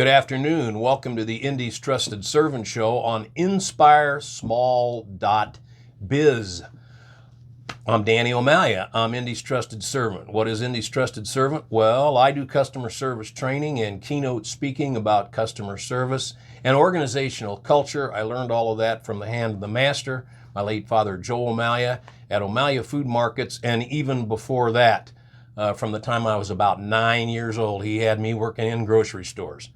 Good afternoon. Welcome to the Indy's Trusted Servant Show on InspireSmall.biz. I'm Danny O'Malia. I'm Indy's Trusted Servant. What is Indy's Trusted Servant? Well, I do customer service training and keynote speaking about customer service and organizational culture. I learned all of that from the hand of the master, my late father, Joe O'Malia, at O'Malia Food Markets, and even before that, from the time I was about 9 years old, he had me working in grocery stores.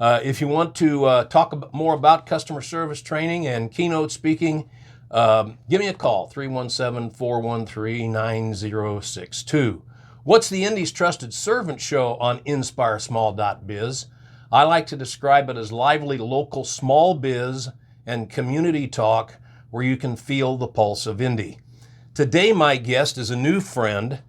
If you want to talk more about customer service training and keynote speaking, give me a call, 317-413-9062. What's the Indy's Trusted Servant Show on InspireSmall.biz? I like to describe it as lively local small biz and community talk where you can feel the pulse of Indy. Today my guest is a new friend,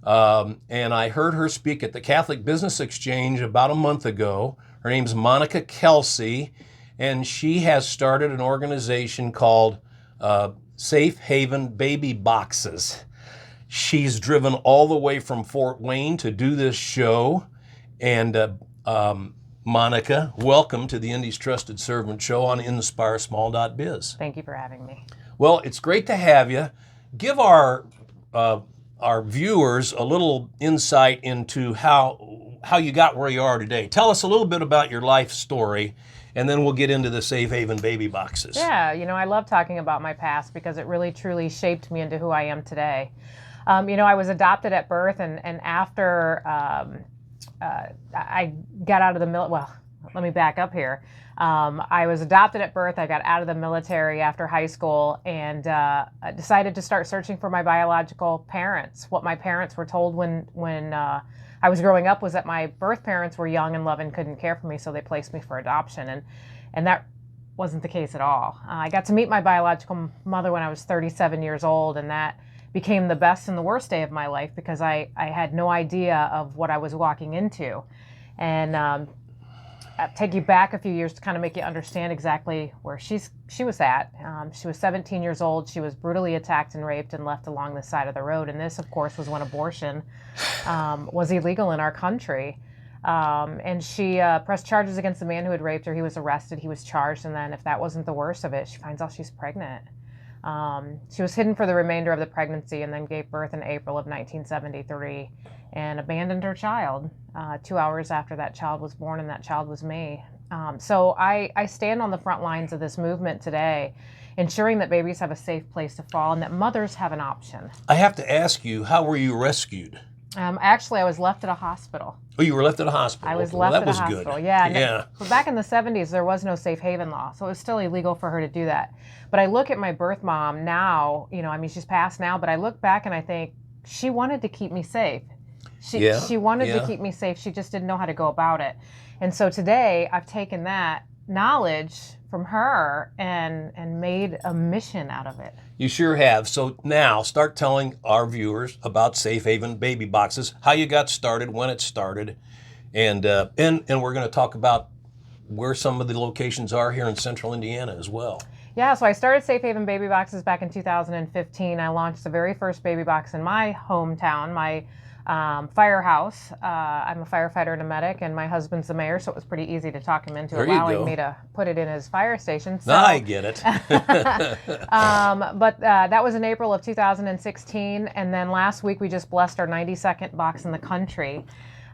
and I heard her speak at the Catholic Business Exchange about a month ago. Her name's Monica Kelsey, and she has started an organization called Safe Haven Baby Boxes. She's driven all the way from Fort Wayne to do this show. And Monica, welcome to the Indy's Trusted Servant Show on InspireSmall.biz. Thank you for having me. Well, it's great to have you. Give our viewers a little insight into how you got where you are today. Tell us a little bit about your life story, and then we'll get into the Safe Haven Baby Boxes. Yeah, I love talking about my past because it really truly shaped me into who I am today. I was adopted at birth, and after I got out of the let me back up here. I was adopted at birth. I got out of the military after high school and I decided to start searching for my biological parents. What my parents were told when I was growing up was that my birth parents were young and loving, couldn't care for me, so they placed me for adoption. And that wasn't the case at all. I got to meet my biological mother when I was 37 years old, and that became the best and the worst day of my life because I had no idea of what I was walking into. And I'll take you back a few years to kind of make you understand exactly where she was at. She was 17 years old. She was brutally attacked and raped and left along the side of the road. And this, of course, was when abortion was illegal in our country. And she pressed charges against the man who had raped her. He was arrested. He was charged. And then if that wasn't the worst of it, she finds out she's pregnant. She was hidden for the remainder of the pregnancy and then gave birth in April of 1973 and abandoned her child 2 hours after that child was born, and that child was me. So I stand on the front lines of this movement today, ensuring that babies have a safe place to fall and that mothers have an option. I have to ask you, how were you rescued? Actually, I was left at a hospital. Oh, you were left at a hospital. I was left at a hospital. Good. Yeah. But back in the 70s, there was no safe haven law, so it was still illegal for her to do that. But I look at my birth mom now, she's passed now, but I look back and I think she wanted to keep me safe. She wanted to keep me safe. She just didn't know how to go about it. And so today I've taken that knowledge from her and made a mission out of it. You sure have. So now start telling our viewers about Safe Haven Baby Boxes, how you got started, when it started, and we're going to talk about where some of the locations are here in central Indiana as well. Yeah, so I started Safe Haven Baby Boxes back in 2015. I launched the very first baby box in my hometown, my firehouse. I'm a firefighter and a medic, and my husband's the mayor, so it was pretty easy to talk him into allowing me to put it in his fire station. So, I get it. But that was in April of 2016, and then last week we just blessed our 92nd box in the country.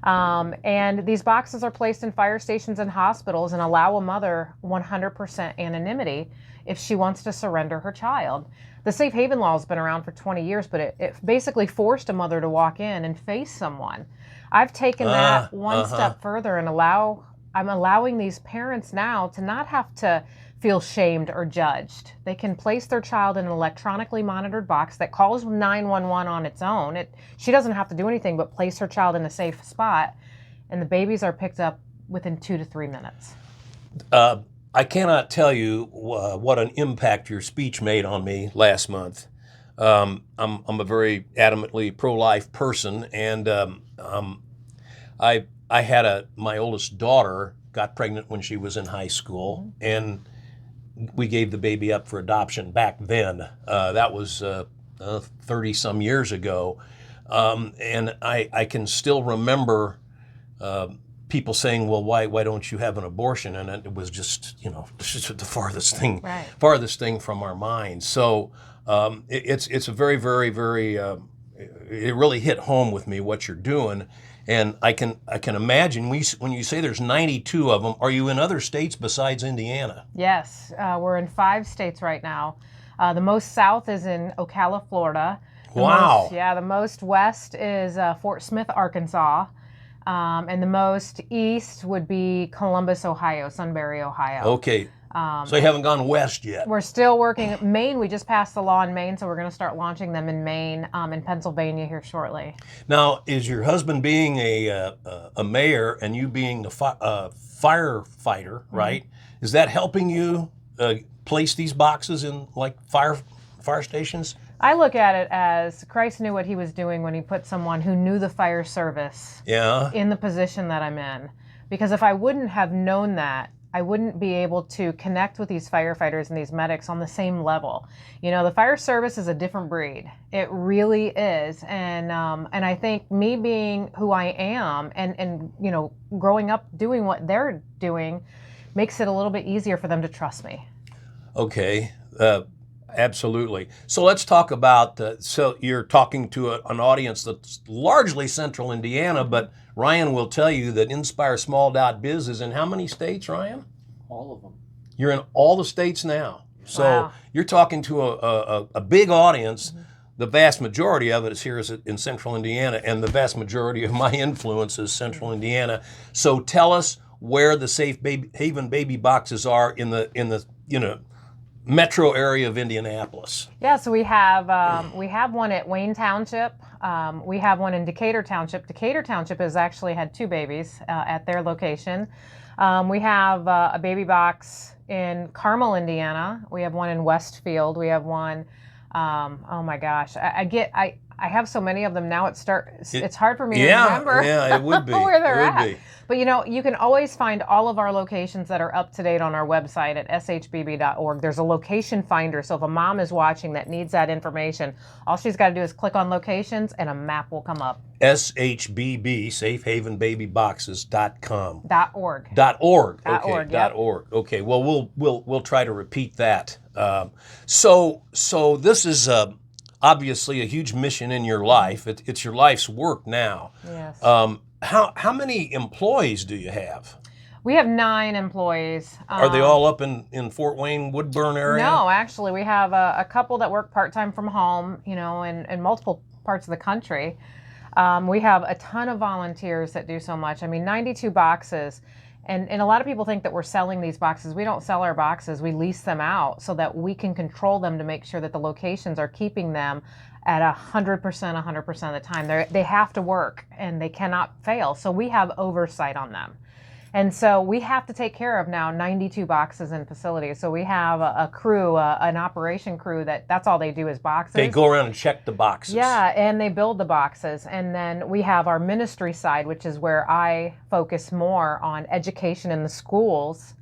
And these boxes are placed in fire stations and hospitals and allow a mother 100% anonymity if she wants to surrender her child. The safe haven law has been around for 20 years, but it basically forced a mother to walk in and face someone. I've taken that one step further and I'm allowing these parents now to not have to feel shamed or judged. They can place their child in an electronically monitored box that calls 911 on its own. She doesn't have to do anything but place her child in a safe spot, and the babies are picked up within 2 to 3 minutes. I cannot tell you what an impact your speech made on me last month. I'm a very adamantly pro-life person, and I had my oldest daughter got pregnant when she was in high school, and we gave the baby up for adoption back then. That was 30 some years ago. And I can still remember people saying, well, why don't you have an abortion? And it was just, this is the farthest thing from our minds. So it's a very, very, very, it really hit home with me what you're doing. And I can imagine when you say there's 92 of them, are you in other states besides Indiana? Yes, we're in 5 states right now. The most south is in Ocala, Florida. Wow. The most west is Fort Smith, Arkansas. And the most east would be Columbus, Ohio, Sunbury, Ohio. Okay. So you haven't gone west yet. We're still working. Maine, we just passed the law in Maine, so we're going to start launching them in Maine, in Pennsylvania here shortly. Now, is your husband being a mayor and you being a firefighter, right? Is that helping you place these boxes in like fire stations? I look at it as Christ knew what he was doing when he put someone who knew the fire service in the position that I'm in. Because if I wouldn't have known that, I wouldn't be able to connect with these firefighters and these medics on the same level. The fire service is a different breed. It really is. And I think me being who I am and growing up doing what they're doing makes it a little bit easier for them to trust me. Okay. Absolutely. So let's talk about, so you're talking to an audience that's largely central Indiana, but Ryan will tell you that InspireSmall.biz is in how many states, Ryan? All of them. You're in all the states now. So Wow. You're talking to a big audience. The vast majority of it is here in central Indiana, and the vast majority of my influence is central Indiana. So tell us where the Safe Haven baby boxes are in the metro area of Indianapolis. Yeah, so we have one at Wayne Township. We have one in Decatur Township. Decatur Township has actually had 2 babies at their location. We have a baby box in Carmel, Indiana. We have one in Westfield. We have one. Oh my gosh, I have so many of them now. It's hard for me to remember. Yeah, it would be where they're at. Be. But you can always find all of our locations that are up to date on our website at shbb.org. There's a location finder, so if a mom is watching that needs that information, all she's got to do is click on locations and a map will come up. SHBB, safehavenbabyboxes.com. .org. .org. Okay. .org, yep. .org. Okay. Well, we'll try to repeat that. So this is obviously a huge mission in your life. It's your life's work now. Yes. How many employees do you have? We have 9 employees. Are they all up in Fort Wayne, Woodburn area? No, actually, we have a couple that work part-time from home, in multiple parts of the country. We have a ton of volunteers that do so much. 92 boxes. And a lot of people think that we're selling these boxes. We don't sell our boxes. We lease them out so that we can control them to make sure that the locations are keeping them at 100% of the time. They have to work and they cannot fail. So we have oversight on them. And so we have to take care of now 92 boxes in facilities. So we have a crew, an operation crew that's all they do is boxes. They go around and check the boxes. Yeah, and they build the boxes. And then we have our ministry side, which is where I focus more on education in the schools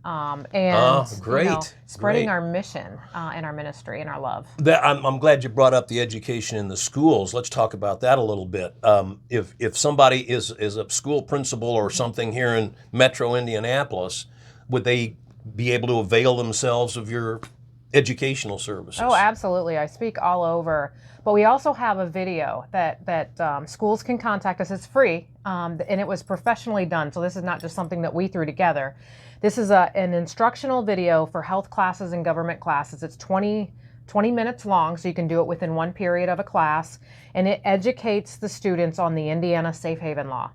spreading our mission and our ministry and our love. I'm glad you brought up the education in the schools. Let's talk about that a little bit. If somebody is a school principal or something here in Metro Indianapolis, would they be able to avail themselves of your educational services? Oh, absolutely. I speak all over. But we also have a video that schools can contact us. It's free, and it was professionally done. So this is not just something that we threw together. This is an instructional video for health classes and government classes. It's 20 minutes long, so you can do it within one period of a class, and it educates the students on the Indiana Safe Haven law.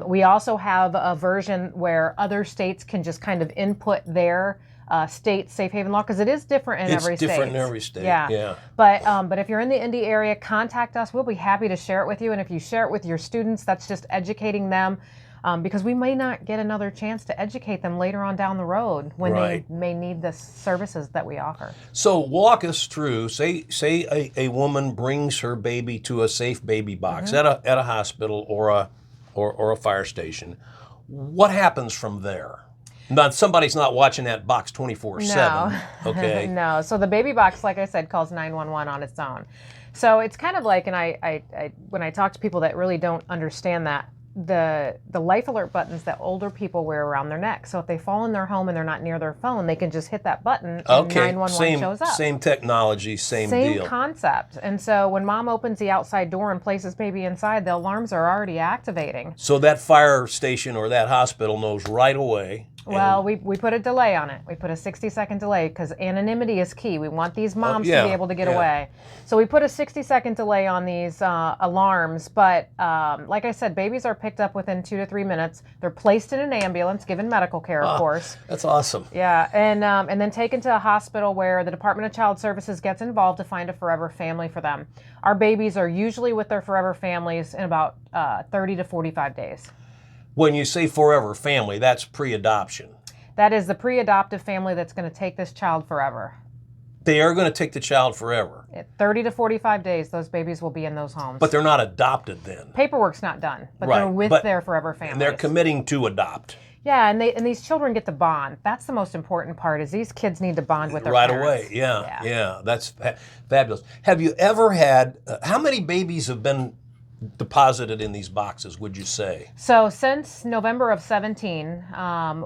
We also have a version where other states can just kind of input their state safe haven law, because it is different in every state. It's different in every state. Yeah. But if you're in the Indy area, contact us. We'll be happy to share it with you. And if you share it with your students, that's just educating them, because we may not get another chance to educate them later on down the road when they may need the services that we offer. So walk us through. Say a woman brings her baby to a safe baby box at a hospital or a fire station. What happens from there? Somebody's not watching that box 24/7. No. Okay. No. So the baby box, like I said, calls 911 on its own. So it's kind of like, and I when I talk to people that really don't understand that, the life alert buttons that older people wear around their neck. So if they fall in their home and they're not near their phone, they can just hit that button and 911 shows up. Same technology, same deal. Same concept. And so when mom opens the outside door and places baby inside, the alarms are already activating. So that fire station or that hospital knows right away. Well, we put a delay on it. We put a 60-second delay because anonymity is key. We want these moms to be able to get away. So we put a 60-second delay on these alarms. But like I said, babies are picked up within 2 to 3 minutes. They're placed in an ambulance, given medical care, of course. That's awesome. Yeah, and then taken to a hospital where the Department of Child Services gets involved to find a forever family for them. Our babies are usually with their forever families in about 30 to 45 days. When you say forever family, that's pre-adoption. That is the pre-adoptive family that's going to take this child forever. They are going to take the child forever. At 30 to 45 days, those babies will be in those homes. But they're not adopted then. Paperwork's not done, but they're with their forever families. And they're committing to adopt. Yeah, and these children get to bond. That's the most important part, is these kids need to bond with their right parents. Away. Yeah. That's fabulous. Have you ever had, how many babies have been deposited in these boxes, would you say? So since November of 17,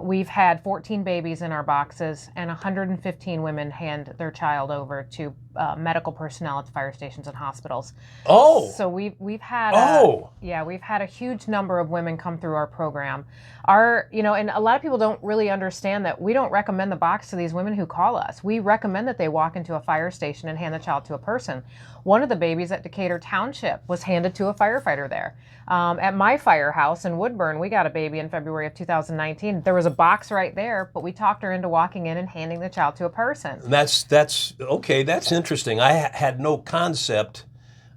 we've had 14 babies in our boxes, and 115 women hand their child over to medical personnel at the fire stations and hospitals. Oh! So we've had we've had a huge number of women come through our program. And a lot of people don't really understand that we don't recommend the box to these women who call us. We recommend that they walk into a fire station and hand the child to a person. One of the babies at Decatur Township was handed to a firefighter there. At my firehouse in Woodburn, we got a baby in February of 2019. There was a box right there, but we talked her into walking in and handing the child to a person. That's okay. That's interesting. I had no concept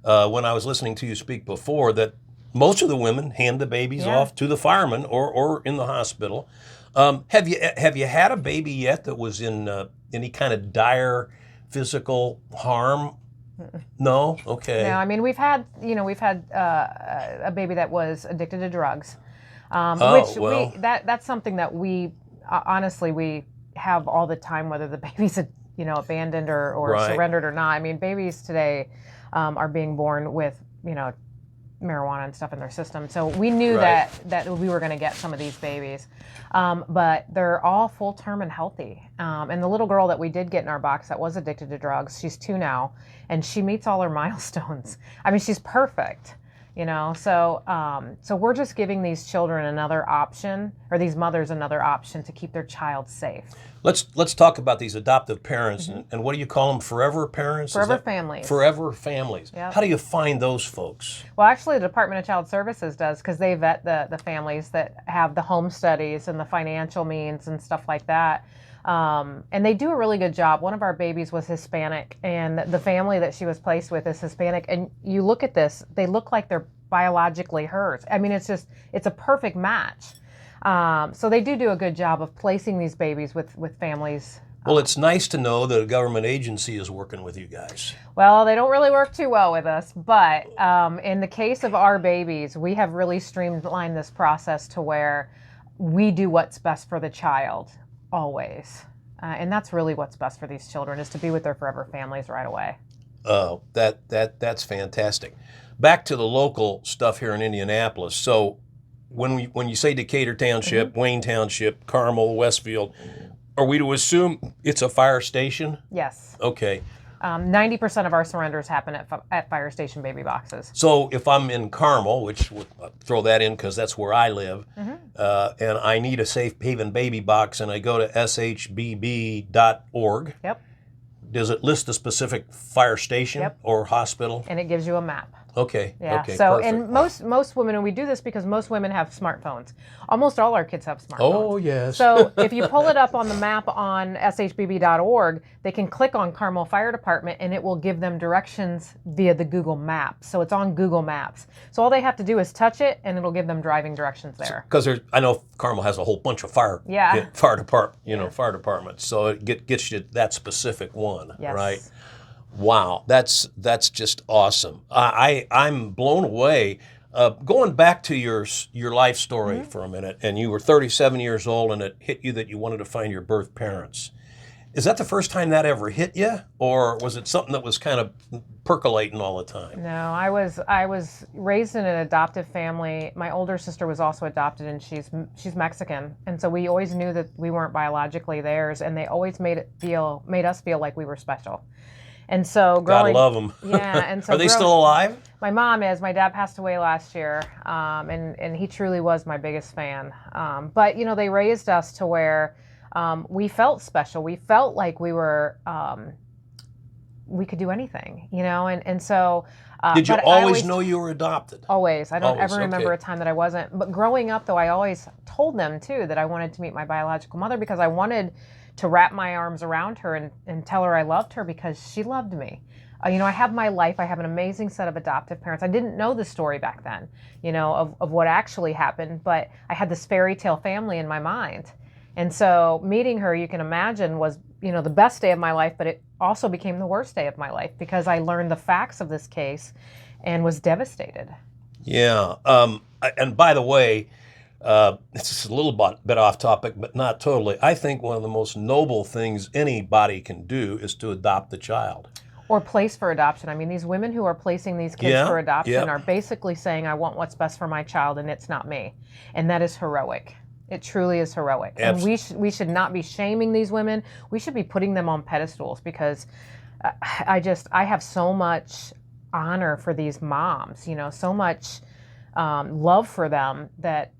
when I was listening to you speak before that most of the women hand the babies off to the firemen or in the hospital. Have you had a baby yet that was in any kind of dire physical harm? No? Okay. No, I mean, we've had a baby that was addicted to drugs, that's something that we honestly we have all the time, whether the baby's abandoned or surrendered or not. I mean, babies today are being born with marijuana and stuff in their system, so we knew that we were going to get some of these babies, but they're all full term and healthy. And the little girl that we did get in our box that was addicted to drugs, she's 2 now, and she meets all her milestones. I mean, she's perfect, So we're just giving these children another option, or these mothers another option to keep their child safe. Let's talk about these adoptive parents, and what do you call them? Forever parents? Forever families. Forever families. Yep. How do you find those folks? Well, actually, the Department of Child Services does, because they vet the families that have the home studies and the financial means and stuff like that. And they do a really good job. One of our babies was Hispanic, and the family that she was placed with is Hispanic. And you look at this, they look like they're biologically hers. I mean, it's a perfect match. So they do a good job of placing these babies with families. Well, it's nice to know that a government agency is working with you guys. Well, they don't really work too well with us, but in the case of our babies, we have really streamlined this process to where we do what's best for the child, always. And that's really what's best for these children, is to be with their forever families right away. Oh, that's fantastic. Back to the local stuff here in Indianapolis. So when you say Decatur Township, Wayne Township, Carmel, Westfield, are we to assume it's a fire station? Yes. Okay. 90% of our surrenders happen at fire station baby boxes. So if I'm in Carmel, which I'll throw that in because that's where I live, and I need a safe haven baby box, and I go to shbb.org. Yep. Does it list a specific fire station or hospital? And it gives you a map. Okay. Yeah. Okay. So, perfect. and most women, and we do this because most women have smartphones. Almost all our kids have smartphones. Oh, yes. So if you pull it up on the map on shbb.org, they can click on Carmel Fire Department, and it will give them directions via the Google Maps. So it's on Google Maps. So all they have to do is touch it, and it'll give them driving directions there. Because I know Carmel has a whole bunch of fire departments. So it gets you that specific one, right? Wow, that's just awesome. I'm blown away. Going back to your life story for a minute, and you were 37 years old, and it hit you that you wanted to find your birth parents. Is that the first time that ever hit you, or was it something that was kind of percolating all the time? No, I was raised in an adoptive family. My older sister was also adopted, and she's Mexican, and so we always knew that we weren't biologically theirs, and they always made us feel like we were special. And so Gotta love them. Yeah, and so Are they still alive? My mom is. My dad passed away last year, and he truly was my biggest fan. But they raised us to where we felt special. We felt like we were we could do anything, and so. Did you always know you were adopted? Always. I don't Always, ever remember okay. a time that I wasn't. But growing up, though, I always told them, too, that I wanted to meet my biological mother because I wanted to wrap my arms around her and tell her I loved her because she loved me. I have my life. I have an amazing set of adoptive parents. I didn't know the story back then, of what actually happened, but I had this fairy tale family in my mind. And so meeting her, you can imagine, was, the best day of my life, but it also became the worst day of my life because I learned the facts of this case and was devastated. Yeah. And by the way, it's just a little bit off topic, but not totally. I think one of the most noble things anybody can do is to adopt the child. Or place for adoption. I mean, these women who are placing these kids for adoption are basically saying, I want what's best for my child and it's not me. And that is heroic. It truly is heroic. And we should not be shaming these women. We should be putting them on pedestals because I have so much honor for these moms, so much love for them that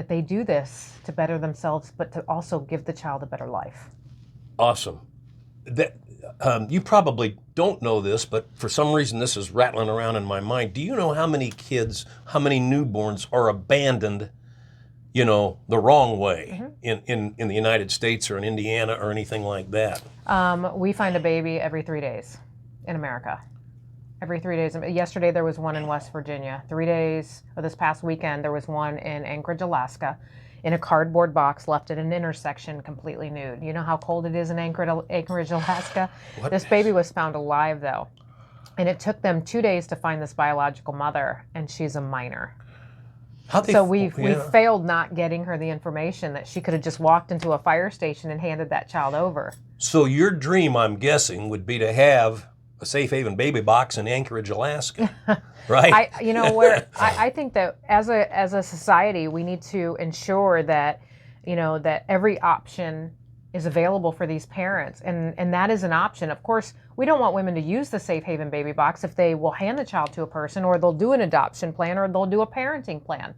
they do this to better themselves, but to also give the child a better life. Awesome. You probably don't know this, but for some reason this is rattling around in my mind. Do you know how many kids, how many newborns are abandoned, the wrong way in the United States or in Indiana or anything like that? We find a baby every 3 days in America. Every 3 days. Yesterday there was one in West Virginia. 3 days, or this past weekend, there was one in Anchorage, Alaska, in a cardboard box left at an intersection completely nude. You know how cold it is in Anchorage, Alaska? This baby was found alive, though. And it took them 2 days to find this biological mother, and she's a minor. So we failed not getting her the information that she could have just walked into a fire station and handed that child over. So your dream, I'm guessing, would be to have a safe haven baby box in Anchorage, Alaska, right? I think that as a society, we need to ensure that, that every option is available for these parents, and that is an option. Of course, we don't want women to use the safe haven baby box if they will hand the child to a person, or they'll do an adoption plan, or they'll do a parenting plan.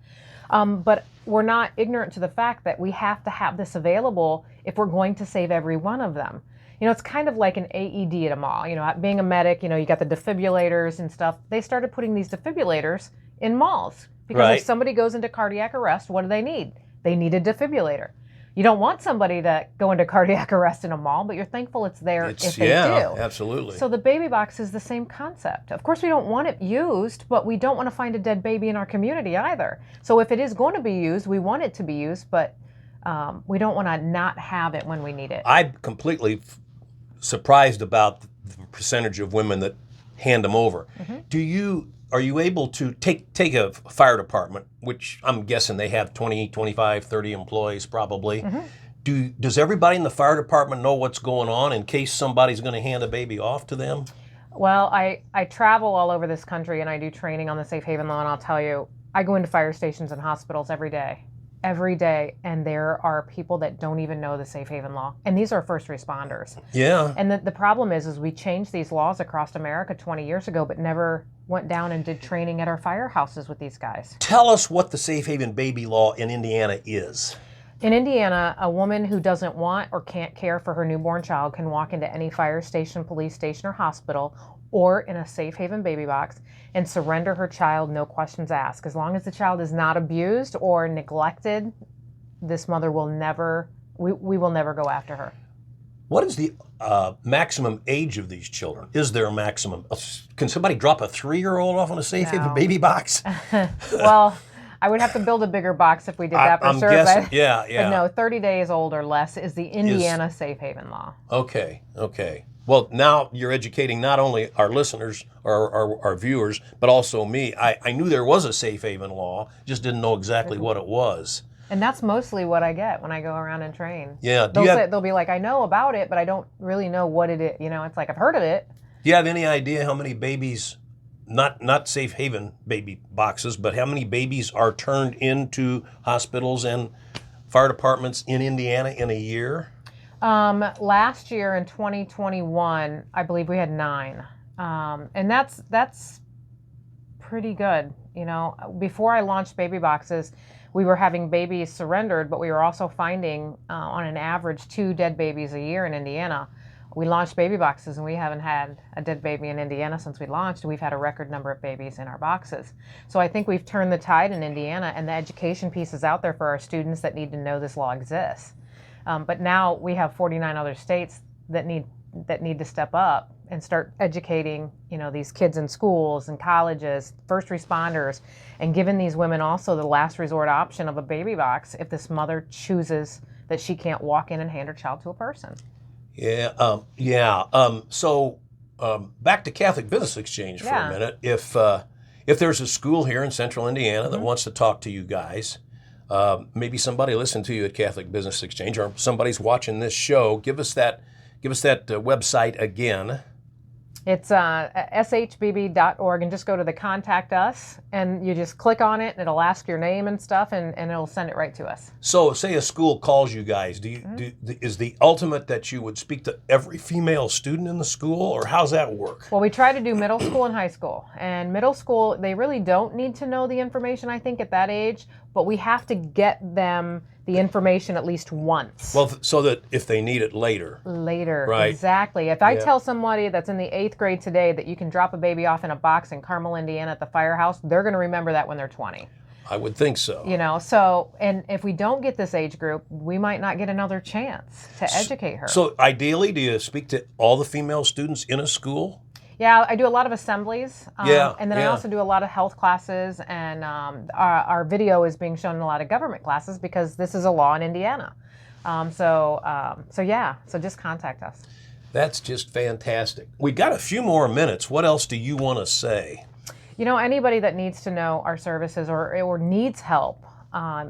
But we're not ignorant to the fact that we have to have this available if we're going to save every one of them. It's kind of like an AED at a mall. Being a medic, you got the defibrillators and stuff. They started putting these defibrillators in malls because if somebody goes into cardiac arrest, what do they need? They need a defibrillator. You don't want somebody to go into cardiac arrest in a mall, but you're thankful it's there if they do. Absolutely. So the baby box is the same concept. Of course, we don't want it used, but we don't want to find a dead baby in our community either. So if it is going to be used, we want it to be used, but we don't want to not have it when we need it. I'm completely surprised about the percentage of women that hand them over. Are you able to take a fire department, which I'm guessing they have 20, 25, 30 employees probably. Does everybody in the fire department know what's going on in case somebody's going to hand a baby off to them? Well, I travel all over this country and I do training on the safe haven law, and I'll tell you, I go into fire stations and hospitals every day, and there are people that don't even know the safe haven law, and these are first responders. Yeah. And the problem is we changed these laws across America 20 years ago, but never went down and did training at our firehouses with these guys. Tell us what the safe haven baby law in Indiana is. In Indiana, a woman who doesn't want or can't care for her newborn child can walk into any fire station, police station, or hospital, or in a safe haven baby box, and surrender her child, no questions asked. As long as the child is not abused or neglected, this mother will never, we will never go after her. What is the maximum age of these children? Is there a maximum? Can somebody drop a 3-year-old off in a safe haven baby box? Well, I would have to build a bigger box if we did that for sure. Guessing. But, yeah. But no, 30 days old or less is the Indiana safe haven law. Okay. Well, now you're educating not only our listeners or our viewers, but also me. I knew there was a safe haven law, just didn't know exactly what it was. And that's mostly what I get when I go around and train. Yeah. They'll be like, I know about it, but I don't really know what it is. It's like, I've heard of it. Do you have any idea how many babies, not safe haven baby boxes, but how many babies are turned into hospitals and fire departments in Indiana in a year? Last year in 2021, I believe we had 9. And that's pretty good. Before I launched baby boxes, we were having babies surrendered, but we were also finding on an average 2 dead babies a year in Indiana. We launched baby boxes, and we haven't had a dead baby in Indiana since we launched. We've had a record number of babies in our boxes. So I think we've turned the tide in Indiana, and the education piece is out there for our students that need to know this law exists. But now we have 49 other states that need to step up and start educating, these kids in schools and colleges, first responders, and giving these women also the last resort option of a baby box if this mother chooses that she can't walk in and hand her child to a person. So back to Catholic Business Exchange for a minute. If there's a school here in Central Indiana that wants to talk to you guys, maybe somebody listened to you at Catholic Business Exchange, or somebody's watching this show, give us that website again. It's shbb.org, and just go to the Contact Us, and you just click on it, and it'll ask your name and stuff, and it'll send it right to us. So, say a school calls you guys. Is the ultimate that you would speak to every female student in the school, or how's that work? Well, we try to do middle school and high school. And middle school, they really don't need to know the information, I think, at that age, but we have to get them the information at least once. Well, so that if they need it later. Right. Exactly. If I tell somebody that's in the 8th grade today that you can drop a baby off in a box in Carmel, Indiana at the firehouse, they're going to remember that when they're 20. I would think so. And if we don't get this age group, we might not get another chance to educate her. So ideally, do you speak to all the female students in a school? Yeah, I do a lot of assemblies, and then I also do a lot of health classes, and our video is being shown in a lot of government classes because this is a law in Indiana. So just contact us. That's just fantastic. We got a few more minutes. What else do you want to say? Anybody that needs to know our services or needs help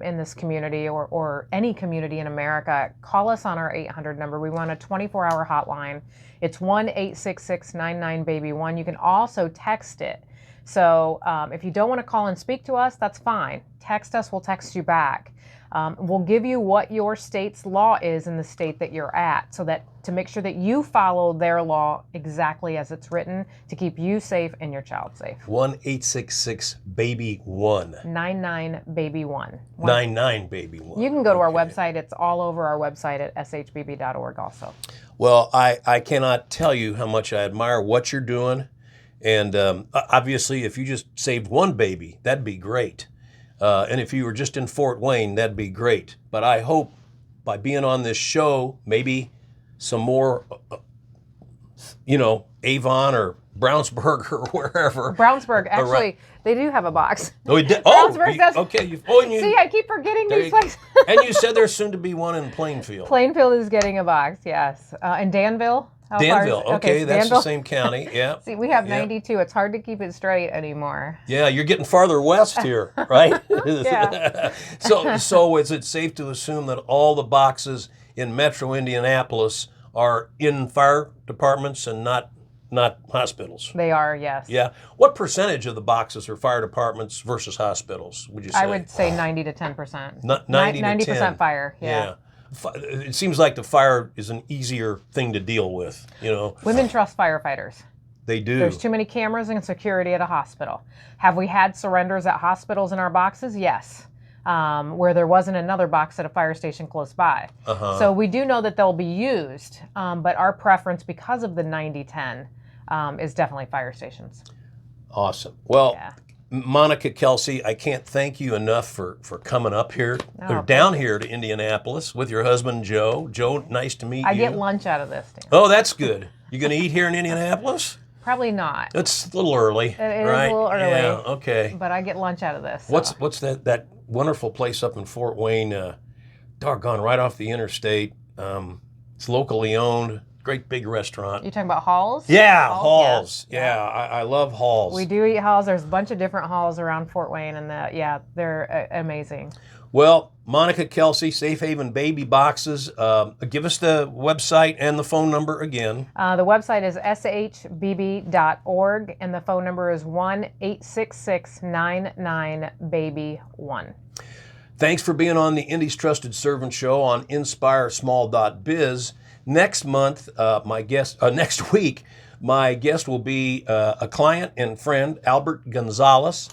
in this community or any community in America, call us on our 800 number. We run a 24-hour hotline. It's 1-866-99-BABY-1. You can also text it. So if you don't want to call and speak to us, that's fine. Text us, we'll text you back. We'll give you what your state's law is in the state that you're at, so that to make sure that you follow their law exactly as it's written to keep you safe and your child safe. 1-866-BABY-1. 99-BABY-1. 99-BABY-1. You can go to our website. It's all over our website at shbb.org also. Well, I cannot tell you how much I admire what you're doing. And obviously, if you just saved one baby, that'd be great. And if you were just in Fort Wayne, that'd be great. But I hope by being on this show, maybe some more, Avon or Brownsburg or wherever. Brownsburg, actually, they do have a box. Oh, we did? Brownsburg does. Okay. See, I keep forgetting these places. And you said there's soon to be one in Plainfield. Plainfield is getting a box, yes. And Danville. Danville, okay, that's Danville. the same county, yeah. See, we have 92. It's hard to keep it straight anymore. Yeah, you're getting farther west here, right? Yeah. So is it safe to assume that all the boxes in Metro Indianapolis are in fire departments and not hospitals? They are, yes. Yeah. What percentage of the boxes are fire departments versus hospitals, would you say? I would say 90 to 10%. 90% fire, yeah. It seems like the fire is an easier thing to deal with, Women trust firefighters. They do. There's too many cameras and security at a hospital. Have we had surrenders at hospitals in our boxes? Yes. Where there wasn't another box at a fire station close by. So we do know that they'll be used, but our preference, because of the 90-10, is definitely fire stations. Awesome. Well, Monica Kelsey, I can't thank you enough for coming up here, or down here to Indianapolis with your husband, Joe. Joe, nice to meet you. I get lunch out of this, Dan. Oh, that's good. You going to eat here in Indianapolis? Probably not. It's a little early. It is right? a little early. Yeah, okay. But I get lunch out of this. So. What's that wonderful place up in Fort Wayne, doggone, right off the interstate. It's locally owned. great big restaurant. You talking about Halls? Yeah, Halls, Halls. Yeah, I love Halls. We do eat Halls. There's a bunch of different Halls around Fort Wayne, and they're amazing. Well, Monica Kelsey, Safe Haven Baby Boxes. Give us the website and the phone number again. The website is shbb.org, and the phone number is 1-866-99-BABY-1. Thanks for being on the Indy's Trusted Servant Show on InspireSmall.biz. Next week, my guest will be a client and friend, Albert Gonzalez.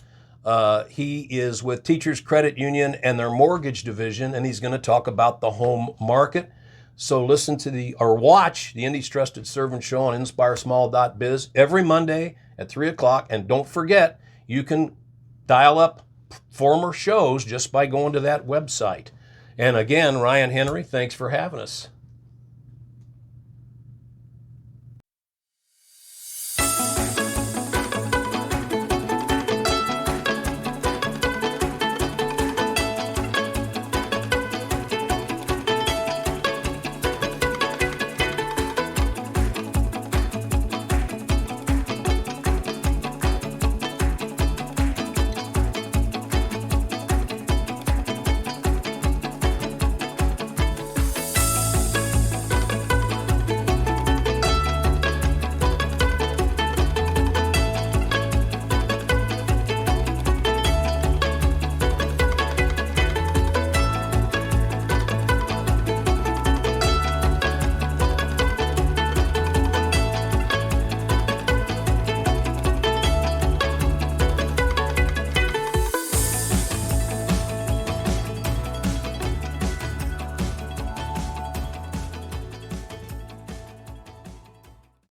He is with Teachers Credit Union and their mortgage division, and he's going to talk about the home market. So listen to watch the Indy's Trusted Servant Show on InspireSmall.biz every Monday at 3 o'clock. And don't forget, you can dial up former shows just by going to that website. And again, Ryan Henry, thanks for having us.